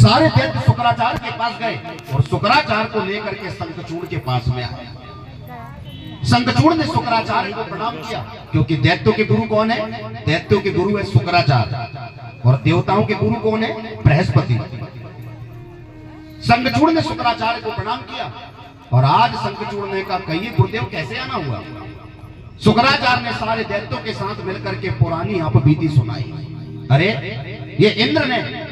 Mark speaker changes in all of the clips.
Speaker 1: सारे दैत्य शुक्राचार्य के पास गए और शुक्राचार्य को लेकर के शंखचूड़ के पास में आए। शंखचूड़ ने शुक्राचार्य को प्रणाम किया, क्योंकि दैत्यों के गुरु कौन है? दैत्यों के गुरु है शुक्राचार्य और देवताओं के गुरु कौन है? बृहस्पति। शंखचूड़ ने शुक्राचार्य को प्रणाम किया और आज शंखचूड़ ने कहा, कहिए गुरुदेव कैसे आना हुआ? शुक्राचार्य ने सारे दैत्यों के साथ मिलकर के पुरानी अपबीती सुनाई। अरे ये इंद्र ने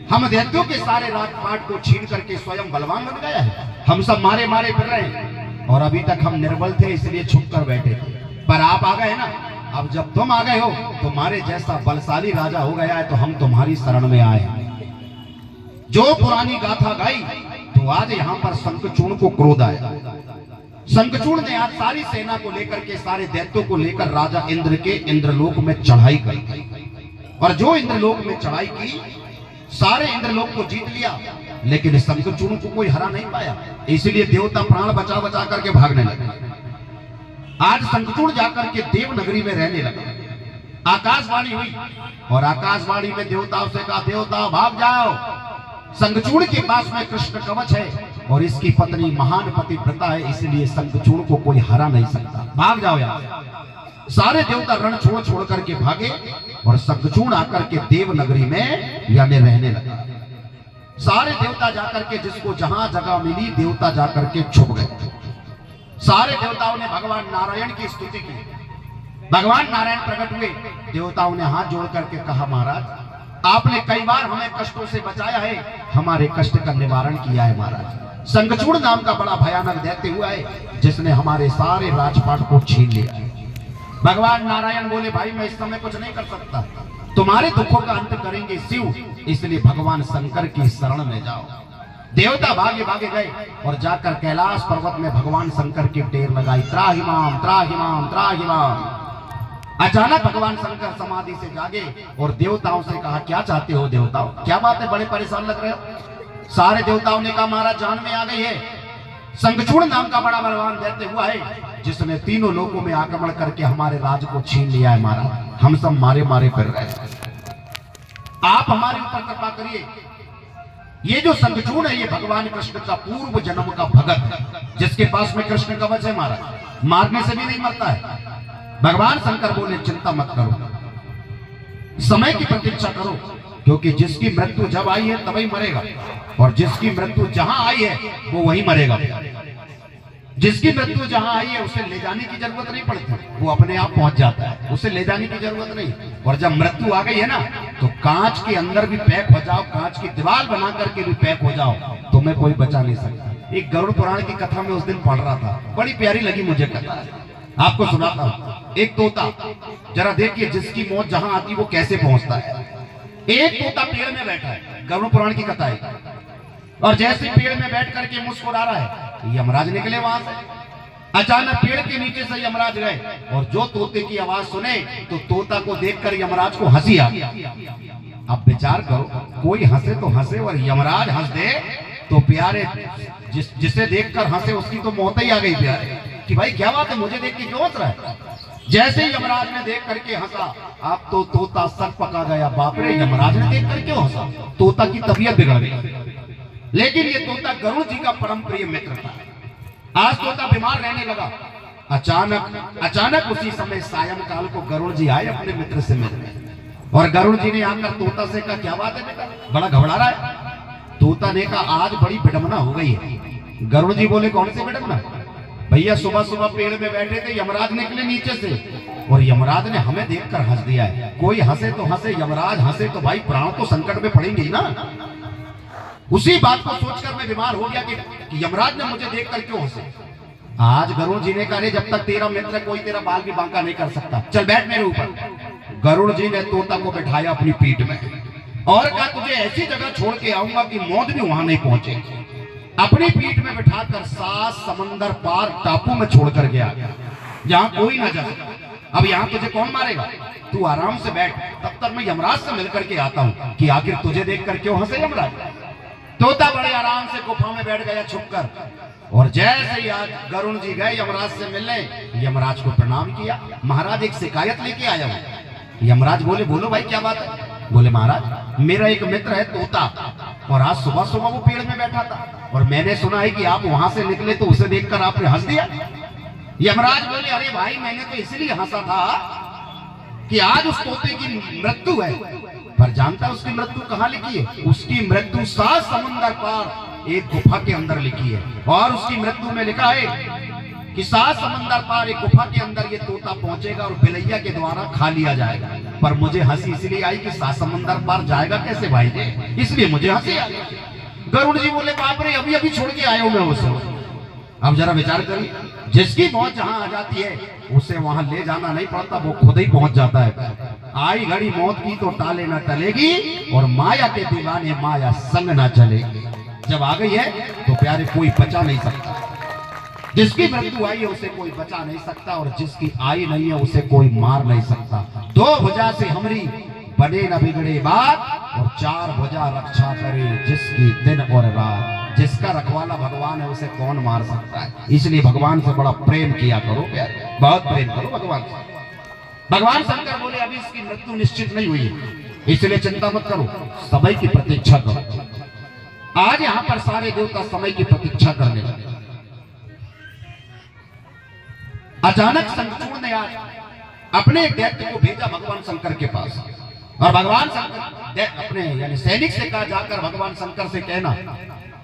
Speaker 1: हम दैत्यों के सारे राजपाट को छीन करके स्वयं बलवान बन गया है। हम सब मारे मारे फिर रहे हैं और अभी तक हम निर्बल थे, इसलिए छुप कर बैठे थे, पर आप आ गए ना। अब जब तुम आ गए हो, तुम्हारे जैसा बलशाली राजा हो गया है, तो हम तुम्हारी शरण में आए हैं। जो पुरानी गाथा गाई, तो आज यहाँ पर शंखचूड़ को क्रोध आया। शंखचूड़ ने आज सारी सेना को लेकर के, सारे दैत्यों को लेकर राजा इंद्र के इंद्रलोक में चढ़ाई की, और जो इंद्रलोक में चढ़ाई की, सारे इंद्रलोक को जीत लिया, लेकिन शंखचूड़ को कोई हरा नहीं पाया। इसलिए देवता प्राण बचा बचा करके भागने लगे। आज शंखचूड़ जाकर के देवनगरी में रहने लगा। आकाशवाणी हुई और आकाशवाणी में देवताओं से कहा, देवता भाग जाओ, शंखचूड़ के पास में कृष्ण कवच है और इसकी पत्नी महान पतिव्रता है, इसलिए शंखचूड़ को कोई हरा नहीं सकता, भाग जाओ यहाँ। सारे देवता रण छोड़ छोड़ करके भागे और शंखचूड़ आकर के देवनगरी में यानी रहने लगा। सारे देवता जाकर के, जिसको जहां जगह मिली, देवता जाकर के छुप गए। सारे देवताओं ने भगवान नारायण की स्तुति की। भगवान नारायण प्रकट हुए। देवताओं ने हाथ जोड़ करके कहा, महाराज आपने कई बार हमें कष्टों से बचाया है, हमारे कष्ट का निवारण किया है महाराज। शंखचूड़ नाम का बड़ा भयानक दैत्य हुआ है, जिसने हमारे सारे राजपाट को छीन लिया। भगवान नारायण बोले, भाई मैं इस समय कुछ नहीं कर सकता, तुम्हारे दुखों का अंत करेंगे शिव, इसलिए भगवान शंकर की शरण में जाओ। देवता भागे भागे गए और जाकर कैलाश पर्वत में भगवान शंकर की टेर लगाई, त्राहिमाम त्राहिमाम त्राहिमाम। अचानक भगवान शंकर समाधि से जागे और देवताओं से कहा, क्या चाहते हो देवताओं? क्या बात है, बड़े परेशान लग रहे हो? सारे देवताओं ने कहा, महाराज जान में आ गई है। शंखचूड़ नाम का बड़ा बलवान दैत्य हुआ है, जिसने तीनों लोकों में आक्रमण करके हमारे राज को छीन लिया है महाराज। हम सब मारे मारे फिर रहे हैं, आप हमारे ऊपर कृपा करिए। ये जो शंखचूड़ है, ये भगवान कृष्ण का पूर्व जन्म का भगत है, जिसके पास में कृष्ण कवच है महाराज, मारने से भी नहीं मरता है। भगवान शंकर बोले, चिंता मत करो, समय की प्रतीक्षा करो, क्योंकि जिसकी मृत्यु जब आई है तभी मरेगा, और जिसकी मृत्यु जहां आई है वो वहीं मरेगा। जिसकी मृत्यु जहां आई है उसे ले जाने की जरूरत नहीं पड़ती, वो अपने आप पहुंच जाता है, उसे ले जाने की जरूरत नहीं। और जब मृत्यु आ गई है ना, तो कांच के अंदर भी पैक हो जाओ, कांच की दीवार बना करके भी पैक हो जाओ, तुम्हें कोई बचा नहीं सकता। एक गरुड़ पुराण की कथा में उस दिन पढ़ रहा था, बड़ी प्यारी लगी मुझे कथा, आपको सुनाता हूं। एक तोता, जरा देखिए जिसकी मौत जहां आती वो कैसे पहुंचता है। एक तोता पेड़ में बैठा है, गरुड़ पुराण की कथा है, और जैसे पेड़ में बैठ करके मुस्कुरा रहा है, यमराज निकले वहां से। अचानक पेड़ के नीचे से यमराज गए और जो तोते की आवाज सुने, तो तोता को देखकर यमराज को हंसी आ गई। अब विचार करो, कोई हंसे तो हंसे और यमराज हंस दे तो प्यारे, जिसे देखकर हंसे उसकी तो मौत ही आ गई प्यारे, कि भाई क्या बात है, मुझे देख के क्यों हंस रहा है? जैसे ही यमराज ने देख करके हंसा, अब तो तोता सर पका गया, बाप रे यमराज ने देख कर क्यों हंसा? तोता की तबीयत बिगड़ गई। लेकिन ये तोता गरुड़ जी का परम प्रिय मित्र था। आज तोता बीमार रहने लगा। अचानक उसी समय सायंकाल को गरुड़ जी आए अपने मित्र से मिलने, और गरुड़ जी ने आकर तोता से कहा, क्या बात है बेटा, बड़ा घबरा रहा है? तोता ने कहा, आज बड़ी विडंबना हो गई है। गरुड़ जी बोले, कौन सी विडंबना? भैया सुबह सुबह पेड़ में बैठे थे, यमराज निकले नीचे से और यमराज ने हमें देखकर हंस दिया है। कोई हंसे तो हंसे, यमराज हंसे तो भाई प्राण तो संकट में पड़ेंगे ही ना। उसी बात को सोचकर मैं बीमार हो गया कि यमराज ने मुझे देखकर क्यों हंसे। आज गरुड़ जी ने कहा, जब तक तेरा मित्र कोई तेरा बाल भी बांका नहीं कर सकता, चल बैठ मेरे ऊपर। गरुड़ जी ने तोता को बैठाया अपनी पीठ में और कहा, तुझे ऐसी जगह छोड़ के आऊंगा कि मौत भी वहां नहीं पहुंचे। अपनी पीठ में बिठाकर 7 समंदर पार टापू में छोड़कर गया, जहां कोई ना जा सके। अब यहाँ तुझे कौन मारेगा, तू आराम से बैठ, तब तक मैं यमराज से मिलकर के आता हूँ कि आखिर तुझे देखकर क्यों हंसे यमराज। तोता बड़े आराम से गुफा में बैठ गया छुपकर, और जैसे ही आज गरुड़ जी गए यमराज से मिलने, यमराज को प्रणाम किया। महाराज एक शिकायत लेके आया हूं। यमराज बोले, बोलो भाई क्या बात है? बोले, महाराज मेरा एक मित्र है तोता, और आज सुबह सुबह वो पेड़ में बैठा था और मैंने सुना है कि आप वहां से निकले तो उसे देखकर आपने हंस दिया। यमराज बोले, अरे भाई मैंने तो इसलिए हंसा था कि आज उस तोते की मृत्यु है, पर जानता उसकी मृत्यु कहाँ लिखी है? उसकी मृत्यु 7 समुंदर पार एक गुफा के अंदर लिखी है। और उसकी मृत्यु में लिखा है कि 7 समंदर पार एक गुफा के अंदर ये तोता पहुंचेगा और बिलैया के द्वारा खा लिया जाएगा। पर मुझे हंसी इसलिए आई कि 7 समंदर पार जाएगा कैसे भाई जी, इसलिए मुझे हंसी आई। गरुड़ जी बोले, बाप रे अभी अभी छोड़ के आया हूं मैं उसे। अब जरा विचार करिए, जिसकी मौत जहां आ जाती है उसे वहां ले जाना नहीं पड़ता, वो खुद ही पहुंच जाता है। आई घड़ी मौत की तो टाले ना टलेगी और माया के दीवाने माया संग ना चलेगी। जब आ गई है तो प्यारे कोई बचा नहीं सकता। जिसकी मृत्यु आई है उसे कोई बचा नहीं सकता और जिसकी आई नहीं है उसे कोई मार नहीं सकता। 2 भुजा से हमरी बने न बिगड़े बात और 4 भुजा रक्षा करे जिसकी दिन और रात। जिसका रखवाला भगवान है उसे कौन मार सकता है। इसलिए भगवान से बड़ा प्रेम किया करो प्यारे, बहुत प्रेम करो भगवान से। भगवान शंकर बोले, अभी इसकी मृत्यु निश्चित नहीं हुई, इसलिए चिंता मत करो, समय की प्रतीक्षा करो। आज यहाँ पर सारे देवता समय की प्रतीक्षा करने लगे। अचानक शंखचूड़ ने आज अपने दैत्य को भेजा भगवान शंकर के पास और भगवान शंकर अपने यानी सैनिक से कहा, जाकर भगवान शंकर से कहना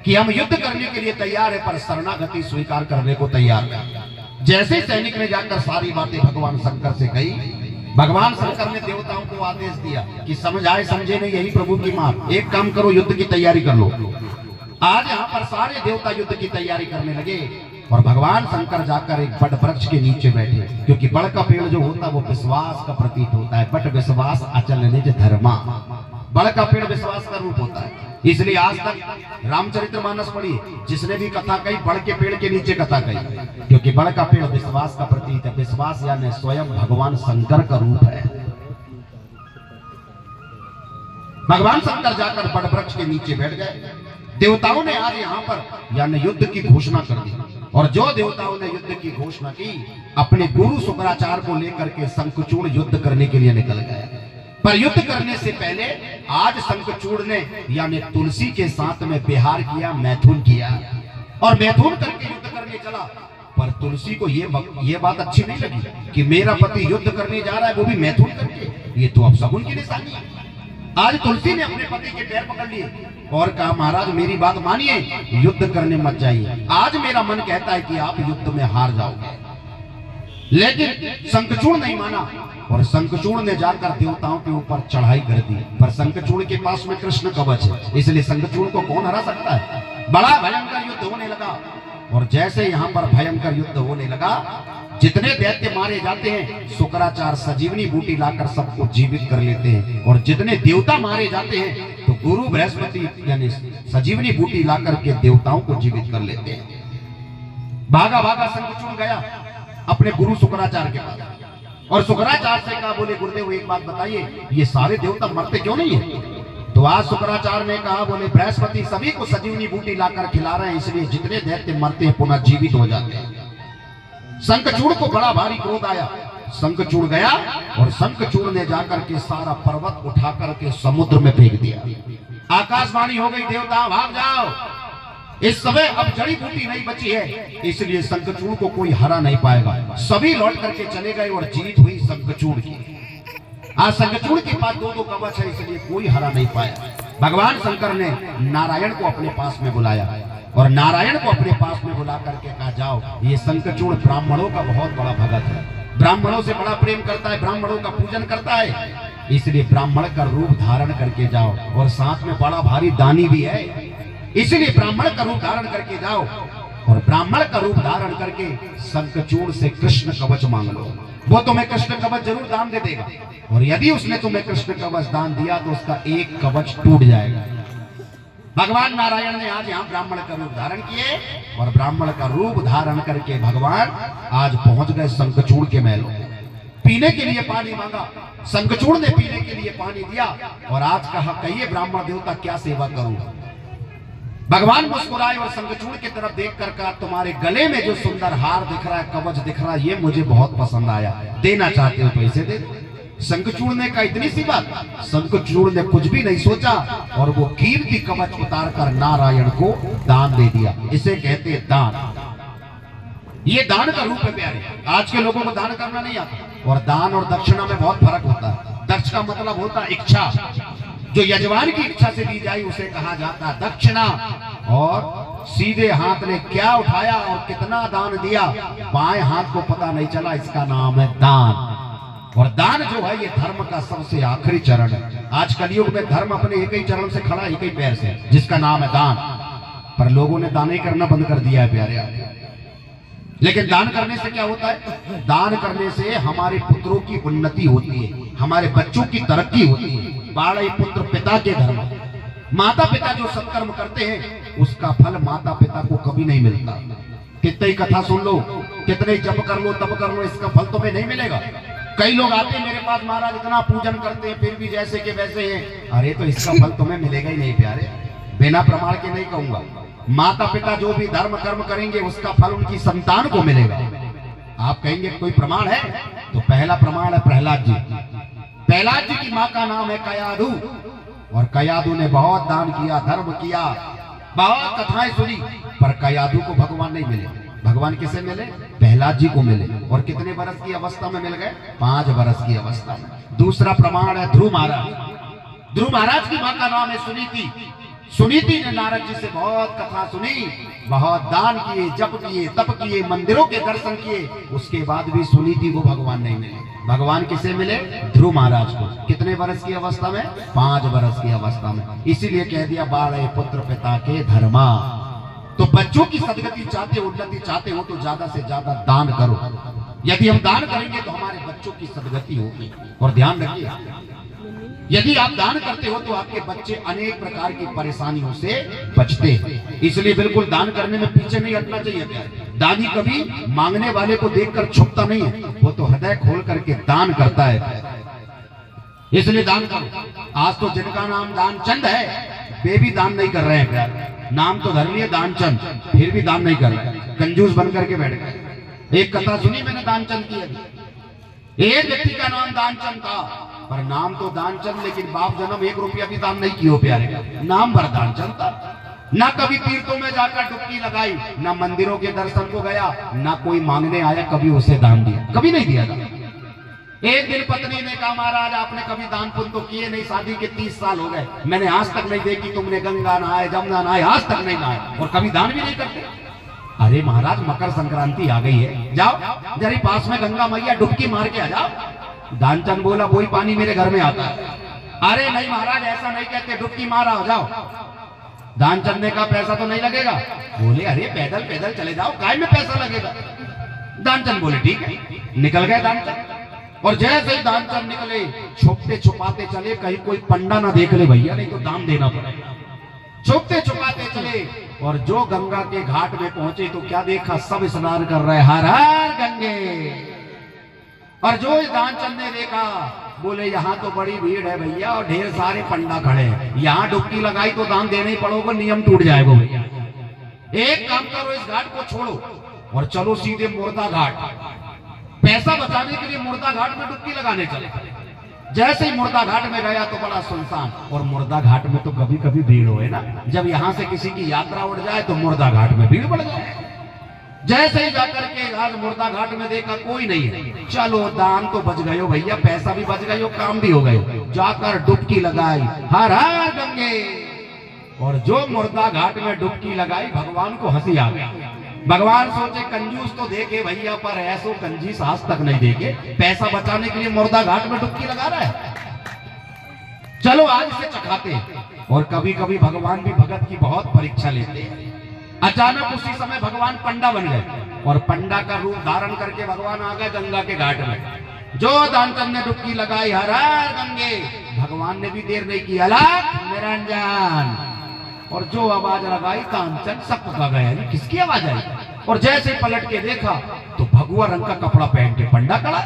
Speaker 1: कि हम युद्ध करने के लिए तैयार है पर शरणागति स्वीकार करने को तैयार है। जैसे सैनिक ने जाकर सारी बातें भगवान शंकर से कही, भगवान शंकर ने देवताओं को आदेश दिया कि समझ आए समझे नहीं यही प्रभु की मार, एक काम करो युद्ध की तैयारी कर लो। आज यहाँ पर सारे देवता युद्ध की तैयारी करने लगे और भगवान शंकर जाकर एक बड़ वृक्ष के नीचे बैठे, क्योंकि बड़ का पेड़ जो होता है वो विश्वास का प्रतीक होता है। बट विश्वास अचल निज धर्मा, बड़ का पेड़ विश्वास का रूप होता है। इसलिए आज तक रामचरितमानस पढ़ी, जिसने भी कथा कही बड़ के पेड़ के नीचे कथा कही, क्योंकि बड़ का पेड़ विश्वास का प्रतीक है। विश्वास यानी स्वयं भगवान शंकर का रूप है। भगवान शंकर जाकर बड़ वृक्ष के नीचे बैठ गए। देवताओं ने आज यहाँ पर यानी युद्ध की घोषणा कर दी और जो देवताओं ने युद्ध की घोषणा की अपने गुरु शुक्राचार्य को लेकर के शंखचूड़ युद्ध करने के लिए निकल गए। पर युद्ध करने से पहले आज शंखचूड़ ने यानी तुलसी के साथ में विहार किया, मैथुन किया और मैथुन करके युद्ध करने चला। पर तुलसी को ये बात अच्छी नहीं लगी कि मेरा पति युद्ध करने जा रहा है वो भी मैथुन करके, ये तो अब शगुन की निशानी है। आज तुलसी ने अपने पति के पैर पकड़ लिए और कहा, महाराज मेरी बात मानिए, युद्ध करने मत जाइए। आज मेरा मन कहता है कि आप युद्ध में हार जाओगे। लेकिन शंखचूड़ नहीं माना और शंखचूड़ ने जाकर देवताओं के ऊपर चढ़ाई कर दी। पर शंखचूड़ के पास में कृष्ण कवच है, इसलिए शंखचूड़ को कौन हरा सकता है। बड़ा भयंकर युद्ध होने लगा और जैसे यहाँ पर भयंकर युद्ध होने लगा, जितने दैत्य मारे जाते हैं शुक्राचार्य सजीवनी बूटी लाकर सबको जीवित कर लेते हैं और जितने देवता मारे जाते हैं तो गुरु बृहस्पति यानी सजीवनी बूटी लाकर के देवताओं को जीवित कर लेते हैं। भागा भागा शंखचूड़ गया अपने गुरु शुक्राचार्य के पास और शुक्राचार्य से कहा, बोले गुरुदेव एक बात बताइए, ये सारे देवता मरते क्यों नहीं है। तो आज शुक्राचार्य ने कहा, बोले बृहस्पति सभी को सजीवनी बूटी लाकर खिला रहे हैं, इसलिए जितने दैत्य मरते हैं पुनः जीवित हो जाते हैं। शंखचूड़ को बड़ा भारी क्रोध आया। शंखचूड़ गया और शंखचूड़ ने जाकर के सारा पर्वत उठा करके समुद्र में फेंक दिया। आकाशवाणी हो गई, देवता भाग जाओ, इस समय अब जड़ी बूटी नहीं बची है, इसलिए शंखचूड़ को कोई हरा नहीं पाएगा। सभी लौट करके चले गए और जीत हुई शंखचूड़ की। आज शंखचूड़ के पास 2-2 कवच है, इसलिए कोई हरा नहीं पाया। भगवान शंकर ने नारायण को अपने पास में बुलाया और नारायण को अपने पास में बुला करके कहा, जाओ ये शंखचूड़ ब्राह्मणों का बहुत बड़ा भगत है, ब्राह्मणों से बड़ा प्रेम करता है, ब्राह्मणों का पूजन करता है, इसलिए ब्राह्मण का रूप धारण करके जाओ और साथ में बड़ा भारी दानी भी है, इसलिए ब्राह्मण का रूप धारण करके जाओ और ब्राह्मण का रूप धारण करके शंखचूड़ से कृष्ण कवच मांग लो, वो तुम्हें कृष्ण कवच जरूर दान दे देगा। और यदि उसने तुम्हें कृष्ण कवच दान दिया तो उसका एक कवच टूट जाएगा। भगवान नारायण ने आज यहाँ ब्राह्मण का रूप धारण किए और ब्राह्मण का रूप धारण करके भगवान आज पहुंच गए शंखचूड़ के महल। पीने के लिए पानी मांगा, शंखचूड़ ने पीने के लिए पानी दिया और आज कहा, कहिए ब्राह्मण देवता क्या सेवा करूं। भगवान मुस्कुराए और शंखचूड़ की तरफ देखकर कहा, तुम्हारे गले में जो सुंदर हार दिख रहा है, कवच दिख रहा है, ये मुझे बहुत पसंद आया, देना चाहते हो तो इसे दे दो। शंखचूड़ ने कहा इतनी सी बात। शंखचूड़ ने कुछ भी नहीं सोचा और वो कीर्ति कवच उतारकर नारायण को दान दे दिया। इसे कहते हैं दान। ये दान का रूप है प्यारे। आज के लोगों को दान करना नहीं आता। और दान और दक्षिणा में बहुत फर्क होता है। दक्ष का मतलब होता है इच्छा, जो यजमान की इच्छा से दी जाए उसे कहा जाता है दक्षिणा। और सीधे हाथ ने क्या उठाया और कितना दान दिया, बाएं हाथ को पता नहीं चला, इसका नाम है दान। और दान जो है ये धर्म का सबसे आखिरी चरण है। आज कलयुग में धर्म अपने एक ही चरण से खड़ा, एक ही पैर से, जिसका नाम है दान। पर लोगों ने दान ही करना बंद कर दिया है प्यारे। लेकिन दान करने से क्या होता है? दान करने से हमारे पुत्रों की उन्नति होती है, हमारे बच्चों की तरक्की होती है। बाड़े पुत्र पिता के धर्म। माता पिता जो सत्कर्म करते हैं उसका फल माता पिता को कभी नहीं मिलता। कितने ही कथा सुन लो, कितने जप कर लो, तब कर लो, इसका फल तुम्हें नहीं मिलेगा। कई लोग आते हैं मेरे पास, महाराज इतना पूजन करते हैं फिर भी जैसे के वैसे हैं। अरे तो इसका फल तुम्हें मिलेगा ही नहीं प्यारे। बिना प्रमाण के नहीं कहूंगा। माता पिता जो भी धर्म कर्म करेंगे उसका फल उनकी संतान को मिलेगा। आप कहेंगे कोई प्रमाण है? तो पहला प्रमाण है प्रहलाद जी। प्रहलाद जी की मां का नाम है कयाधु। और कयाधु ने बहुत दान किया, धर्म किया, बहुत कथाएं सुनी, पर कयाधु को भगवान नहीं मिले। भगवान किसे मिले? प्रहलाद जी को मिले। और कितने बरस की अवस्था में मिल गए? 5 बरस की अवस्था में। दूसरा प्रमाण है ध्रुव महाराज। ध्रुव महाराज की मां का नाम है सुनीति। सुनीति ने नारद जी से बहुत कथा सुनी, बहुत दान किए, जप किए, तप किए, मंदिरों के दर्शन किए, उसके बाद भी सुनीति को भगवान नहीं मिले। भगवान किसे मिले? ध्रुव महाराज को। कितने वर्ष की अवस्था में? 5 वर्ष की अवस्था में। इसीलिए कह दिया बाड़े पुत्र पिता के धर्मा। तो बच्चों की सदगति चाहते हो, उन्नति चाहते हो तो ज्यादा से ज्यादा दान करो। यदि हम दान करेंगे तो हमारे बच्चों की सदगति होगी। और ध्यान रखिए, यदि आप दान करते हो तो आपके बच्चे अनेक प्रकार की परेशानियों से बचते हैं। इसलिए बिल्कुल दान करने में पीछे नहीं हटना चाहिए प्यारे। दानी कभी मांगने वाले को देखकर छुपता नहीं है, वो तो हृदय खोल करके दान करता है। इसलिए दान करो। आज तो जिनका नाम दानचंद है वे भी दान नहीं कर रहे हैं प्यारे। नाम तो धर लिए दानचंद, फिर भी दान नहीं कर रहे, कंजूस बन करके बैठ गए। एक कथा सुनी मैंने दानचंद की। एक व्यक्ति का नाम दानचंद था, पर नाम तो दानचंद, लेकिन बाप जन्म 1 रुपया भी दान नहीं किया प्यारे। नाम भर दानचंद था। ना कभी तीर्थों में जाकर डुबकी लगाई, ना मंदिरों के दर्शन को गया, ना कोई मांगने आया कभी उसे दान दिया, कभी नहीं दिया था। एक दिन पत्नी ने कहा महाराज आपने कभी दान पुण्य तो किए नहीं, शादी के 30 साल हो गए, मैंने आज तक नहीं देखी तुमने गंगा नहाए, जमुना नहाए, आज तक नहीं नहाए, और कभी दान भी नहीं करते। अरे महाराज मकर संक्रांति आ गई है, जाओ जरा पास में गंगा मैया डुबकी मार के आ जाओ। दानचंद बोला वही पानी मेरे घर में आता है। अरे नहीं महाराज ऐसा नहीं कहते, डुबकी मारा हो जाओ। दानचंद ने कहा पैसा तो नहीं लगेगा। बोले अरे पैदल पैदल चले जाओ, काय में पैसा लगेगा। दानचंद बोले ठीक है। निकल गए दानचंद। और जैसे ही दानचंद निकले छुपते छुपाते चले, कहीं कोई पंडा ना देख ले भैया, नहीं तो दान देना पड़ेगा। छुपते छुपाते चले और जो गंगा के घाट में पहुंचे तो क्या देखा, सब स्नान कर रहे, हर हर गंगे। और जो दानचंद ने देखा बोले यहाँ तो बड़ी भीड़ है भैया और ढेर सारे पंडा खड़े हैं, यहाँ डुबकी लगाई तो दान देना ही पड़ोगे, नियम टूट जाएगा भैया। एक काम करो, इस घाट को छोड़ो और चलो सीधे मुर्दा घाट। पैसा बचाने के लिए मुर्दा घाट में डुबकी लगाने चले। जैसे ही मुर्दा घाट में गया तो बड़ा सुनसान, और मुर्दा घाट में तो कभी कभी भीड़ हो, है ना, जब यहाँ से किसी की यात्रा उड़ जाए तो मुर्दा घाट में भीड़ बढ़ जाए। जैसे ही जाकर के आज मुर्दा घाट में देखा कोई नहीं है, चलो दान तो बच गए हो भैया, पैसा भी बच गए हो, काम भी हो गए। जाकर डुबकी लगाई, हर हर गंगे। और जो मुर्दा घाट में डुबकी लगाई भगवान को हंसी आ गई। भगवान सोचे कंजूस तो देखे भैया, पर ऐसो कंजूस आज तक नहीं देखे, पैसा बचाने के लिए मुर्दा घाट में डुबकी लगा रहा है, चलो आज इसे चखाते हैं। और कभी कभी भगवान भी भगत की बहुत परीक्षा लेते हैं। अचानक उसी समय भगवान पंडा बन गए और पंडा का रूप धारण करके भगवान आ गए गंगा के घाट में। जो दानचंद ने डुबकी लगाई हर हर गंगे, भगवान ने भी देर नहीं की, अलग निरंजन। और जो आवाज लगाई दानचंद सब पका गया, किसकी आवाज आई। और जैसे पलट के देखा तो भगवा रंग का कपड़ा पहन के पंडा खड़ा।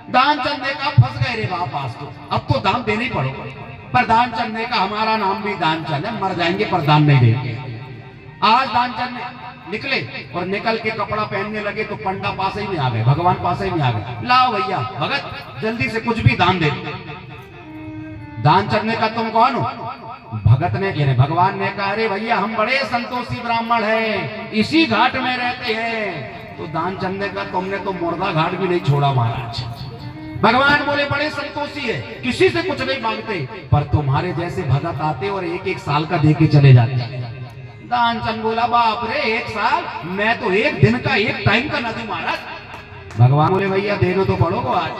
Speaker 1: दानचंद ने कहा फंस गए रे बाप, आज तो अब तो दान देने ही पड़ेगा। पर दानचंद ने कहा हमारा नाम भी दानचंद है, मर जाएंगे पर दान नहीं देंगे। आज दानचंद ने निकले और निकल के कपड़ा पहनने लगे तो पंडा पास ही में आ गए, भगवान पास ही में आ गए। लाओ भैया भगत जल्दी से कुछ भी दान दे। दान चढ़ने का तुम कौन हो? भगत ने यानी भगवान ने कहा अरे भैया हम बड़े संतोषी ब्राह्मण हैं, इसी घाट में रहते हैं। तो दान चढ़ने का तुमने तो मुर्दा घाट भी नहीं छोड़ा महाराज। भगवान बोले बड़े संतोषी है, किसी से कुछ नहीं मांगते, पर तुम्हारे जैसे भगत आते और एक एक साल का दे के चले जाते। दानचंद बोला बाप रे 1 साल, मैं तो 1 दिन का 1 टाइम का ना दूं महाराज। भगवान बोले भैया देना तो पड़ोगे आज,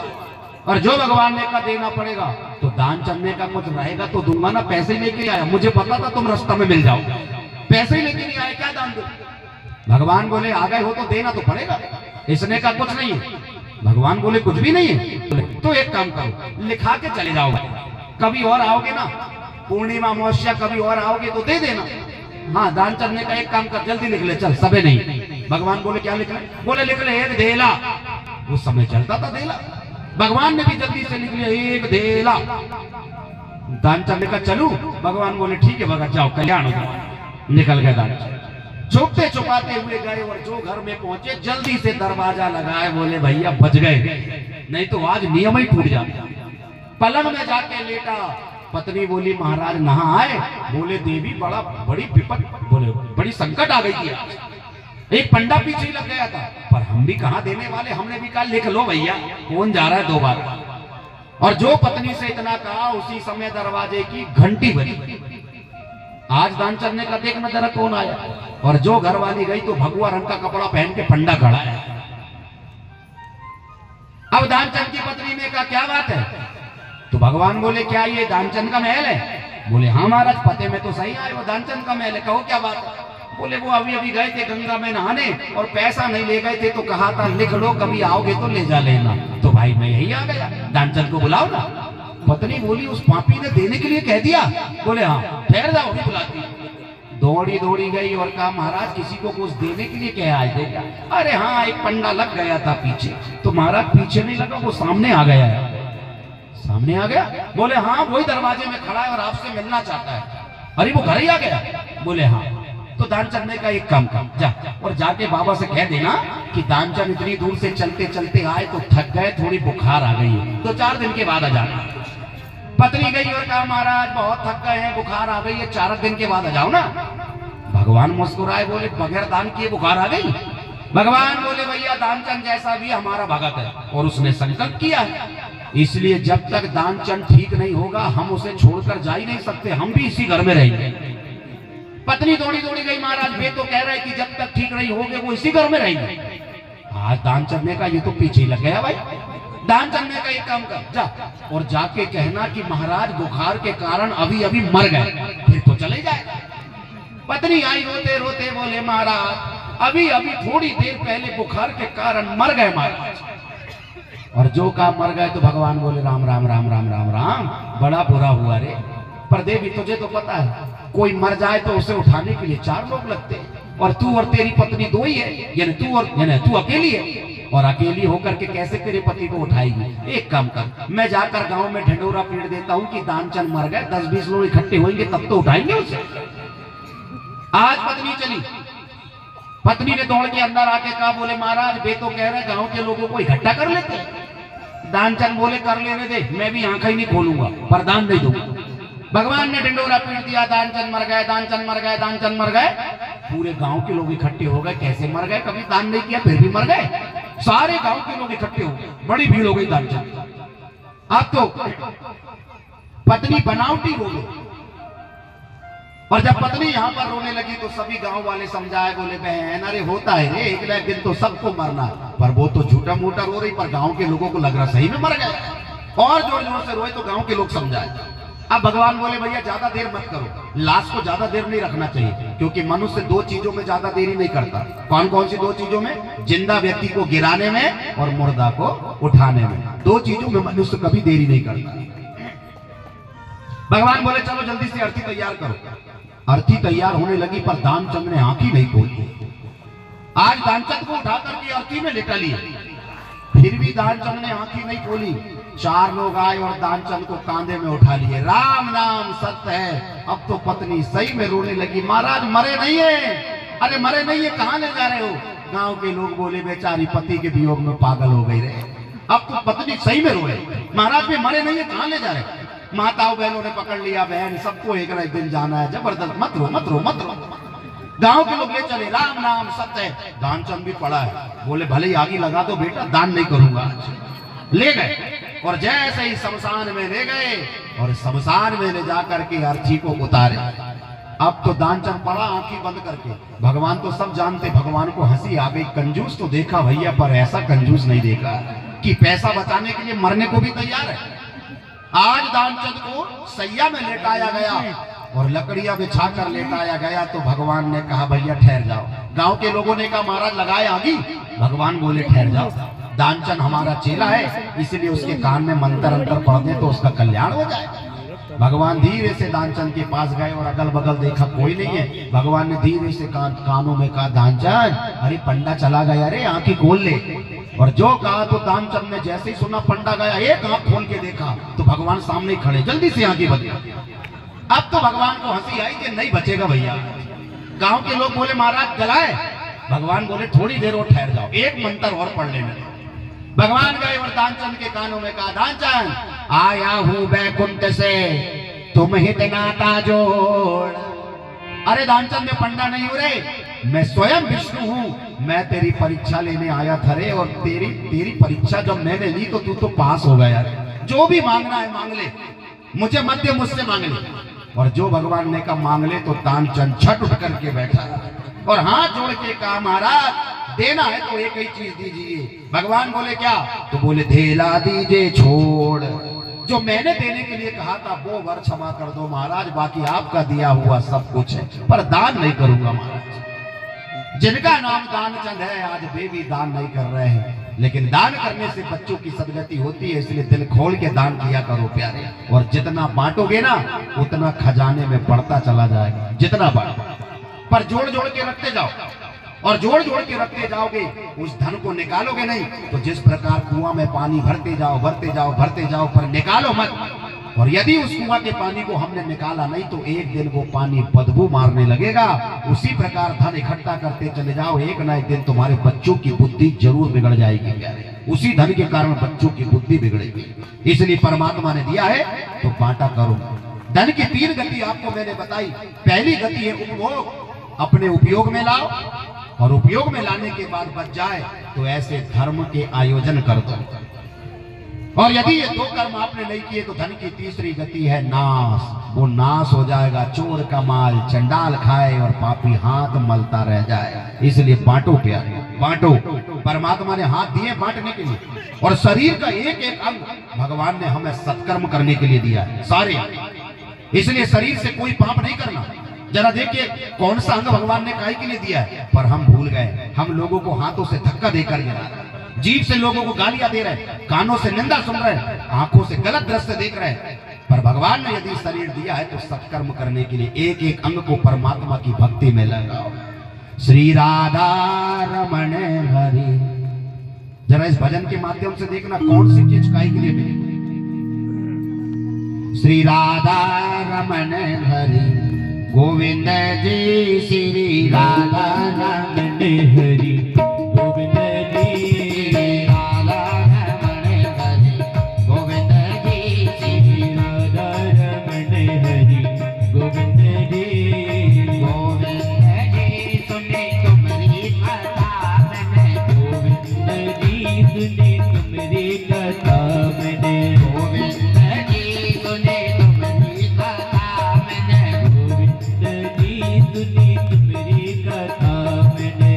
Speaker 1: और जो भगवान ने कहा देना पड़ेगा। तो दान चलने का कुछ रहेगा तो दूंगा ना, पैसे लेके आया, मुझे पता था तुम रास्ता में मिल जाओ, पैसे लेके नहीं आए क्या दान दो? भगवान बोले आ गए हो तो देना तो पड़ेगा। इसने का कुछ नहीं है। भगवान बोले कुछ भी नहीं है तो एक काम करो लिखा के चले जाओ, कभी और आओगे ना पूर्णिमा अमावस्या कभी और आओगे तो दे देना। हाँ दान चढ़ने का एक काम कर, जल्दी लिख ले चल, सबे नहीं। भगवान बोले क्या लिख ले? बोले लिख ले 1 धेला। उस समय चलता था धेला, भगवान ने भी जल्दी से लिख लिया 1 धेला। दान चढ़ने का चलू? भगवान बोले ठीक है भगत जाओ, कल्याण हो जाओ। निकल गए दान छुपते छुपाते हुए गए और जो घर में पहुंचे जल्दी से दरवाजा लगाए, बोले भैया बच गए, नहीं तो आज नियम ही टूट जाता। पलंग में जाके लेटा, पत्नी बोली महाराज नहा आए? बोले देवी बड़ी विपत, बोले बड़ी संकट आ गई थी, एक पंडा पीछे लग गया था, पर हम भी कहाँ देने वाले, हमने भी कहा लिख लो भैया, कौन जा रहा है 2 बार। और जो पत्नी से इतना कहा उसी समय दरवाजे की घंटी बजी। आज दान चढ़ने का देखना जरा कौन आया, और जो घर वाली गई तो भगवा रंग का कपड़ा पहन के पंडा खड़ा है। अब दानचंद की पत्नी ने कहा क्या बात है? तो भगवान बोले क्या ये दानचंद का महल है? बोले हाँ महाराज पते में तो सही आए, वो दानचंद का महल है, कहो क्या बात है? बोले वो अभी अभी गए थे गंगा में नहाने और पैसा नहीं ले गए थे तो कहा था लिख लो कभी आओगे तो ले जा लेना। तो भाई मैं यही आ गया, दानचंद को बुलाओ ना। पत्नी बोली उस पापी ने देने के लिए कह दिया? बोले हाँ ठहर जाओ अभी बुलाती। दौड़ी दौड़ी गई और कहा महाराज किसी को कुछ देने के लिए कह आए थे क्या? अरे हाँ एक पंडा लग गया था पीछे। तो महाराज पीछे नहीं लगा, वो सामने आ गया है। सामने आ गया? बोले हाँ वही दरवाजे में खड़ा है और आपसे मिलना चाहता है। अरे वो घर ही आ गया? बोले हाँ। तो दान चढ़ने का एक काम कर, जा और जाके बाबा से कह देना कि दानचंद इतनी दूर से चलते चलते आए तो थक गए, थोड़ी बुखार आ गई है, 2-4 दिन के बाद आ जाना। पत्नी गई और कहा महाराज बहुत थक गए हैं, बुखार आ गई है, 4 दिन के बाद आ जाओ ना। भगवान मुस्कुराए बोले बगैर दान किए बुखार आ गई? भगवान बोले भैया दानचंद जैसा भी हमारा भगत है और उसने संकल्प किया है, इसलिए जब तक दानचंद ठीक नहीं होगा हम उसे छोड़कर जा ही नहीं सकते, हम भी इसी घर में रहेंगे। पत्नी दौड़ी दौड़ी गई, महाराज वे तो कह रहे कि जब तक ठीक नहीं होगे वो इसी घर में रहेंगे। आज दान चढ़ने का ये तो पीछे ही लग गया भाई। दान चढ़ने का एक काम कर, जा और जाके कहना कि महाराज बुखार के कारण अभी अभी मर गए, फिर तो चले जाएगा। पत्नी आई रोते रोते बोले महाराज अभी अभी थोड़ी देर पहले बुखार के कारण मर गए महाराज। और जो काम मर गए तो भगवान बोले राम राम राम राम राम राम, बड़ा बुरा हुआ रे। पर देवी तुझे तो पता है कोई मर जाए तो उसे उठाने के लिए 4 लोग लगते हैं, और तू और तेरी पत्नी 2 ही है, यानी तू अकेली है, और अकेली होकर के कैसे तेरे पति को उठाएगी? एक काम कर, मैं जाकर गांव में ढिंडोरा पीट देता हूँ कि दानचंद मर गए, 10-20 लोग इकट्ठे होंगे तब तो उठाएंगे उसे। आज पत्नी चली, पत्नी ने दौड़ के अंदर आके कहा बोले महाराज वे तो कह रहे गांव के लोगों को इकट्ठा कर लेते। दानचंद बोले कर लेने दे, मैं भी आंखें ही नहीं खोलूंगा, पर दान नहीं दूंगा। भगवान ने ढिंडोरा पीट दिया, दानचंद मर गए, दानचंद मर गए, दानचंद मर गए। पूरे गांव के लोग इकट्ठे हो गए, कैसे मर गए, कभी दान नहीं किया फिर भी मर गए। सारे गांव के लोग इकट्ठे हो गए, बड़ी भीड़ हो गई दानचंद। अब तो पत्नी बनावटी रोने, और जब पत्नी यहाँ पर रोने लगी तो सभी गांव वाले समझाए, बोले बहन अरे होता है रे, एक दिन तो सबको मरना, पर वो तो झूठा मूठा रो रही, पर गांव के लोगों को लग रहा सही में मर गए। और जोर जोर से रोए तो गांव के लोग समझाए। अब भगवान बोले भैया ज्यादा देर मत करो, लाश को ज्यादा देर नहीं रखना चाहिए, क्योंकि मनुष्य 2 चीजों में ज्यादा देरी नहीं करता। कौन कौन सी 2 चीजों में? जिंदा व्यक्ति को गिराने में और मुर्दा को उठाने में, 2 चीजों में मनुष्य कभी देरी नहीं करता। भगवान बोले चलो जल्दी से अर्थी तैयार करो। अर्थी तैयार होने लगी, पर दानचंद ने आंख ही नहीं खोली। आज दानचंद को उठा करके अर्थी में लेटा लिया, फिर भी दानचंद ने आंख ही नहीं खोली। 4 लोग आए और दानचंद को कांधे में उठा लिए। राम नाम सत्य है। अब तो पत्नी सही में रोने लगी, महाराज मरे नहीं है, अरे मरे नहीं, ये कहाँ ले जा रहे हो? गांव के लोग बोले बेचारी पति के वियोग में पागल हो गई रे, अब तो पत्नी सही में रोए। महाराज भी मरे नहीं है, कहाँ ले जा रहे? माताओं बहनों ने पकड़ लिया, बहन सबको एक ना एक दिन जाना है, जबरदस्त, मत रो मत रो मत रो। गांव के लोग ले चले, राम नाम सत्य है। दानचंद भी पड़ा है, बोले भले ही आगे लगा दो बेटा, दान नहीं करूंगा। ले गए और जैसे ही शमशान में ले गए और शमशान में ले जाकर के अर्थी को उतारे। अब तो दानचंद पड़ा आंखें बंद करके। भगवान तो सब जानते, भगवान को हंसी आ गई। कंजूस तो देखा भैया, पर ऐसा कंजूस नहीं देखा कि पैसा बचाने के लिए मरने को भी तैयार है। आज दानचंद को सैया में लेटाया गया और लकड़ियां बिछा कर लेटाया गया, तो भगवान ने कहा भैया ठहर जाओ। गांव के लोगों ने कहा महाराज लगाए आगी। भगवान बोले ठहर जाओ, दानचंद हमारा चेला है, इसलिए उसके कान में मंत्र अंतर पढ़ दे तो उसका कल्याण हो जाएगा। भगवान धीरे से दानचंद के पास गए और अगल बगल देखा कोई नहीं है। भगवान ने धीरे से कानों में कहा दानचंद, अरे पंडा चला गया, अरे आंखें खोल ले। और जो कहा तो दानचंद ने जैसे ही सुना पंडा गया, एक आंख खोल के देखा तो भगवान सामने खड़े, जल्दी से आंखें बंद। अब तो भगवान को हंसी आई कि नहीं बचेगा भैया। गांव के लोग बोले महाराज जलाए। भगवान बोले थोड़ी देर और ठहर जाओ, एक मंत्र और पढ़ लेने। भगवान गए और दानचंद के कानों में कहा दानचंद, आया हूं बैकुंठ से, तुम हित नाता जोड़। अरे दानचंद मैं पंडा नहीं हूं रे, मैं स्वयं विष्णु हूं। मैं तेरी परीक्षा लेने आया था रे, और तेरी परीक्षा जब मैंने ली तो तू तो पास हो गया रे। जो भी मांगना है मांग ले, मुझे मत दे, मुझसे मांग ले। और जो भगवान ने कहा मांग ले, तो दानचंद छट उठ करके बैठा और हाथ जोड़ के कहा महाराज देना है तो एक ही चीज दीजिए। भगवान बोले क्या? तो बोले धेला दीजिए छोड़, जो मैंने देने के लिए कहा था वो वर क्षमा कर दो महाराज, बाकी आपका दिया हुआ सब कुछ है, पर दान नहीं करूंगा महाराज। जिनका नाम दानचंद है आज वे भी दान नहीं कर रहे हैं, लेकिन दान करने से बच्चों की सदगति होती है, इसलिए दिल खोल के दान किया करो प्यारे। और जितना बांटोगे ना उतना खजाने में बढ़ता चला जाएगा, जितना बांटो। पर जोड़ जोड़ के रखते जाओ, और जोड़ जोड़ के रखते जाओगे, उस धन को निकालोगे नहीं। तो जिस प्रकार कुआं में पानी भरते जाओ भरते जाओ भरते जाओ, पर निकालो मत। और यदि उस कुआं के पानी को हमने निकाला नहीं तो एक दिन वो पानी बदबू मारने लगेगा। उसी प्रकार धन इकट्ठा करते चले जाओ, एक ना एक दिन तुम्हारे बच्चों की बुद्धि जरूर बिगड़ जाएगी प्यारे। उसी धन के कारण बच्चों की बुद्धि बिगड़ेगी, इसलिए परमात्मा ने दिया है तो बांटा करो। धन की 3 गति आपको मैंने बताई। पहली गति है उपभोग, अपने उपयोग में लाओ, और उपयोग में लाने के बाद बच जाए तो ऐसे धर्म के आयोजन कर दो। और यदि ये 2 कर्म आपने नहीं किए तो धन की तीसरी गति है नाश, वो नाश हो जाएगा। चोर का माल चंडाल खाए और पापी हाथ मलता रह जाए। इसलिए बांटो प्यारे, बांटो। परमात्मा ने हाथ दिए बांटने के लिए, और शरीर का एक एक अंग भगवान ने हमें सत्कर्म करने के लिए दिया है, सारे। इसलिए शरीर से कोई पाप नहीं करना। जरा देखिए कौन सा अंग भगवान ने काहे के लिए दिया है, पर हम भूल गए। हम लोगों को हाथों से धक्का देकर गिरा, जीभ से लोगों को गालियां दे रहे, कानों से निंदा सुन रहे, आंखों से गलत दृश्य देख रहे। पर भगवान ने यदि शरीर दिया है तो सत्कर्म करने के लिए एक एक अंग को परमात्मा की भक्ति में लगाओ। श्री राधा रमण हरि। जरा इस भजन के माध्यम से देखना कौन सी चीज काहे के लिए मिली। श्री राधा रमण हरि गोविंद जी, श्री राधा रमण हरि गोविंद जी, राधा रमण हरि गोविंद जी, श्री राधा रमण हरि गोविंद जी, गोविंद जी सुने तुम्हारी कथा मैंने, गोविंद जी सुने तुम्हारी कथा मैंने, गोविंद जी सुने तुम्हारी कथा मैंने, गोविंद जी सुनी तुम्हारी कथा मैंने,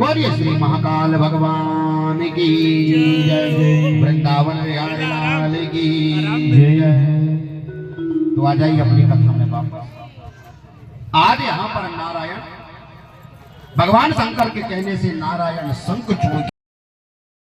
Speaker 1: बोलिए श्री महाकाल भगवान की जय, वृंदावन बिहारी लाल की जय। तो आ जाइए अपनी कथा में वापस। आज यहाँ पर नारायण भगवान शंकर के कहने से नारायण शंखचूड़